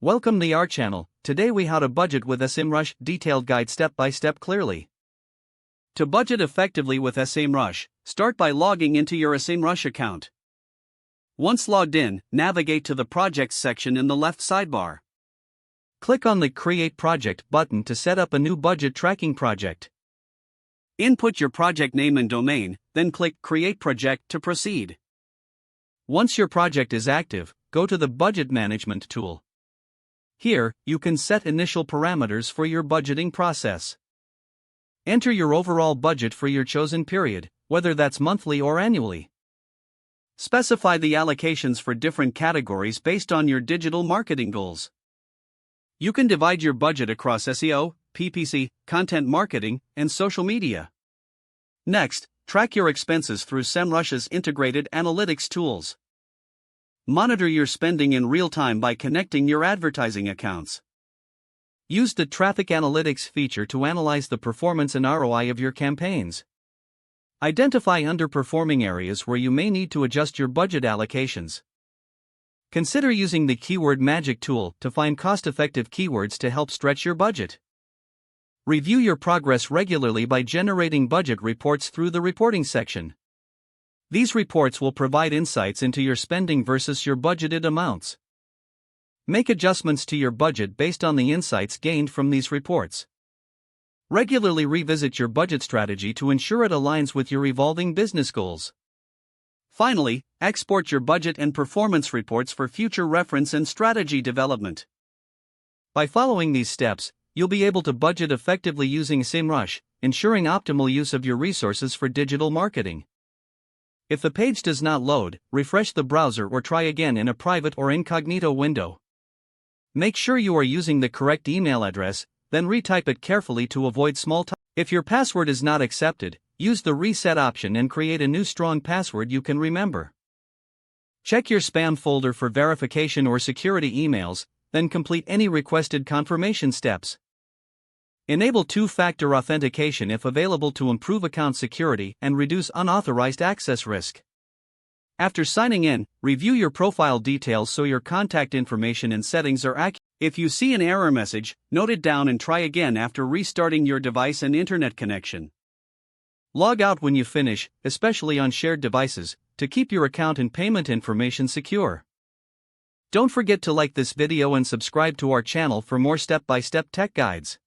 Welcome to our channel. Today we how to budget with SEMrush, detailed guide step by step clearly. To budget effectively with SEMrush, start by logging into your SEMrush account. Once logged in, navigate to the Projects section in the left sidebar. Click on the Create Project button to set up a new budget tracking project. Input your project name and domain, then click Create Project to proceed. Once your project is active, go to the Budget Management tool. Here, you can set initial parameters for your budgeting process. Enter your overall budget for your chosen period, whether that's monthly or annually. Specify the allocations for different categories based on your digital marketing goals. You can divide your budget across SEO, PPC, content marketing, and social media. Next, track your expenses through SEMrush's integrated analytics tools. Monitor your spending in real time by connecting your advertising accounts. Use the Traffic Analytics feature to analyze the performance and ROI of your campaigns. Identify underperforming areas where you may need to adjust your budget allocations. Consider using the Keyword Magic tool to find cost-effective keywords to help stretch your budget. Review your progress regularly by generating budget reports through the Reporting section. These reports will provide insights into your spending versus your budgeted amounts. Make adjustments to your budget based on the insights gained from these reports. Regularly revisit your budget strategy to ensure it aligns with your evolving business goals. Finally, export your budget and performance reports for future reference and strategy development. By following these steps, you'll be able to budget effectively using SEMrush, ensuring optimal use of your resources for digital marketing. If the page does not load, refresh the browser or try again in a private or incognito window. Make sure you are using the correct email address, then retype it carefully to avoid small typos. If your password is not accepted, use the reset option and create a new strong password you can remember. Check your spam folder for verification or security emails, then complete any requested confirmation steps. Enable two-factor authentication if available to improve account security and reduce unauthorized access risk. After signing in, review your profile details so your contact information and settings are accurate. If you see an error message, note it down and try again after restarting your device and internet connection. Log out when you finish, especially on shared devices, to keep your account and payment information secure. Don't forget to like this video and subscribe to our channel for more step-by-step tech guides.